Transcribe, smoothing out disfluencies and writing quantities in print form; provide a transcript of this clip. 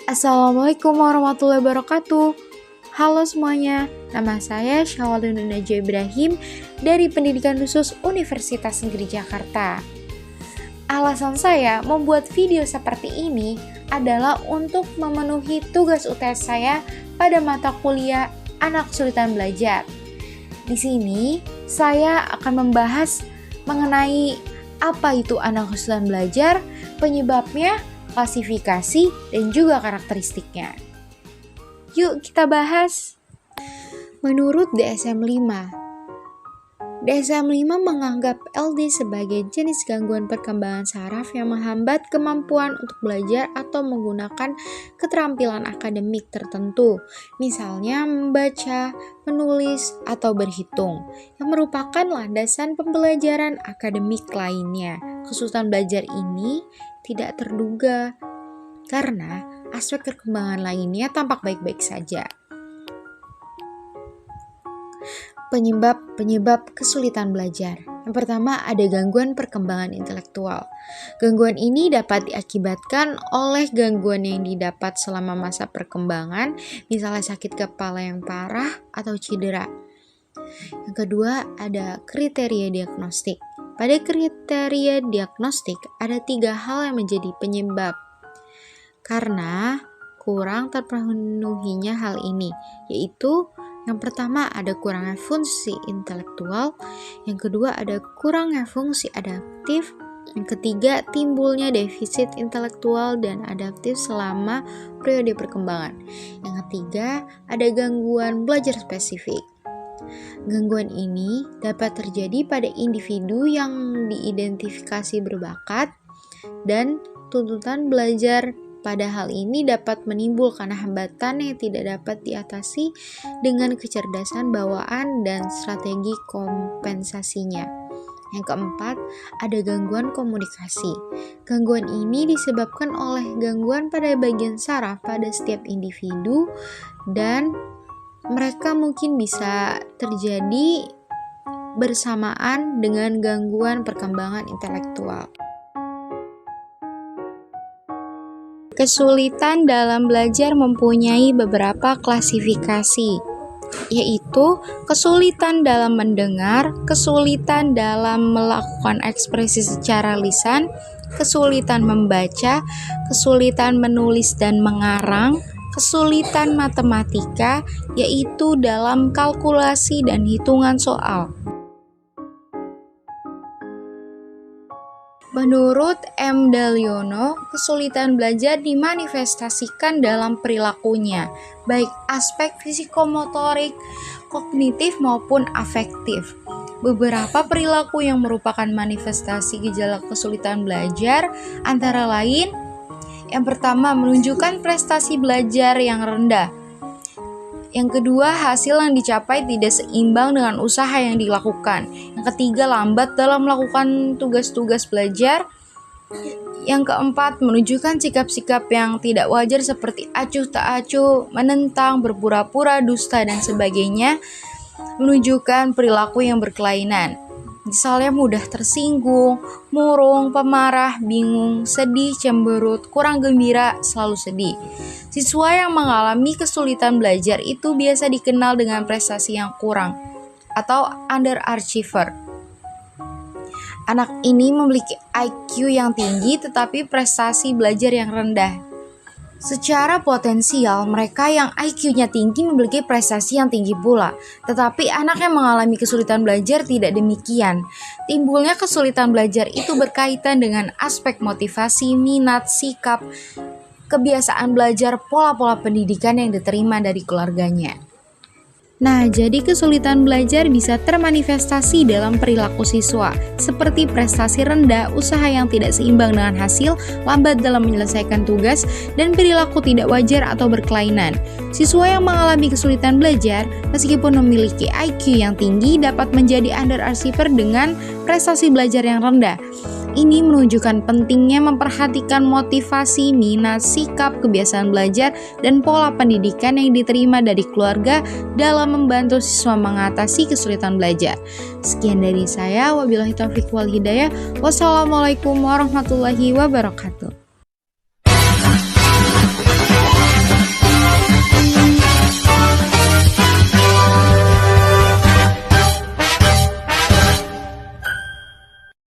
Assalamualaikum warahmatullahi wabarakatuh. Halo semuanya, nama saya Syawalun Najwa Ibrahim dari Pendidikan Khusus Universitas Negeri Jakarta. Alasan saya membuat video seperti ini adalah untuk memenuhi tugas UTS saya pada mata kuliah Anak Kesulitan Belajar. Di sini saya akan membahas mengenai apa itu anak kesulitan belajar, penyebabnya, klasifikasi, dan juga karakteristiknya. Yuk kita bahas. Menurut DSM-5 menganggap LD sebagai jenis gangguan perkembangan saraf yang menghambat kemampuan untuk belajar atau menggunakan keterampilan akademik tertentu, misalnya membaca, menulis, atau berhitung, yang merupakan landasan pembelajaran akademik lainnya. Kesulitan belajar ini tidak terduga karena aspek perkembangan lainnya tampak baik-baik saja. Penyebab kesulitan belajar. Yang pertama, ada gangguan perkembangan intelektual. Gangguan ini dapat diakibatkan oleh gangguan yang didapat selama masa perkembangan, misalnya sakit kepala yang parah atau cedera. Yang kedua, ada kriteria diagnostik. Pada kriteria diagnostik, ada 3 hal yang menjadi penyebab. Karena kurang terpenuhinya hal ini, yaitu yang pertama ada kurangnya fungsi intelektual, yang kedua ada kurangnya fungsi adaptif, yang ketiga timbulnya defisit intelektual dan adaptif selama periode perkembangan, yang ketiga ada gangguan belajar spesifik. Gangguan ini dapat terjadi pada individu yang diidentifikasi berbakat dan tuntutan belajar. Pada hal ini dapat menimbulkan hambatan yang tidak dapat diatasi dengan kecerdasan bawaan dan strategi kompensasinya. Yang keempat, ada gangguan komunikasi. Gangguan ini disebabkan oleh gangguan pada bagian saraf pada setiap individu dan mereka mungkin bisa terjadi bersamaan dengan gangguan perkembangan intelektual. Kesulitan dalam belajar mempunyai beberapa klasifikasi, yaitu kesulitan dalam mendengar, kesulitan dalam melakukan ekspresi secara lisan, kesulitan membaca, kesulitan menulis dan mengarang, kesulitan matematika, yaitu dalam kalkulasi dan hitungan soal. Menurut M. Daliono, kesulitan belajar dimanifestasikan dalam perilakunya, baik aspek fisikomotorik, kognitif maupun afektif. Beberapa perilaku yang merupakan manifestasi gejala kesulitan belajar antara lain, yang pertama menunjukkan prestasi belajar yang rendah. Yang kedua, hasil yang dicapai tidak seimbang dengan usaha yang dilakukan. Yang ketiga, lambat dalam melakukan tugas-tugas belajar. Yang keempat, menunjukkan sikap-sikap yang tidak wajar seperti acuh tak acuh, menentang, berpura-pura, dusta, dan sebagainya. Menunjukkan perilaku yang berkelainan. Misalnya mudah tersinggung, murung, pemarah, bingung, sedih, cemberut, kurang gembira, selalu sedih. Siswa yang mengalami kesulitan belajar itu biasa dikenal dengan prestasi yang kurang atau underachiever. Anak ini memiliki IQ yang tinggi tetapi prestasi belajar yang rendah. Secara potensial, mereka yang IQ-nya tinggi memiliki prestasi yang tinggi pula. Tetapi anak yang mengalami kesulitan belajar tidak demikian. Timbulnya kesulitan belajar itu berkaitan dengan aspek motivasi, minat, sikap, kebiasaan belajar, pola-pola pendidikan yang diterima dari keluarganya. Nah, jadi kesulitan belajar bisa termanifestasi dalam perilaku siswa, seperti prestasi rendah, usaha yang tidak seimbang dengan hasil, lambat dalam menyelesaikan tugas, dan perilaku tidak wajar atau berkelainan. Siswa yang mengalami kesulitan belajar, meskipun memiliki IQ yang tinggi, dapat menjadi underachiever dengan prestasi belajar yang rendah. Ini menunjukkan pentingnya memperhatikan motivasi, minat, sikap, kebiasaan belajar, dan pola pendidikan yang diterima dari keluarga dalam membantu siswa mengatasi kesulitan belajar. Sekian dari saya, wabillahi taufiq wal hidayah. Wassalamualaikum warahmatullahi wabarakatuh.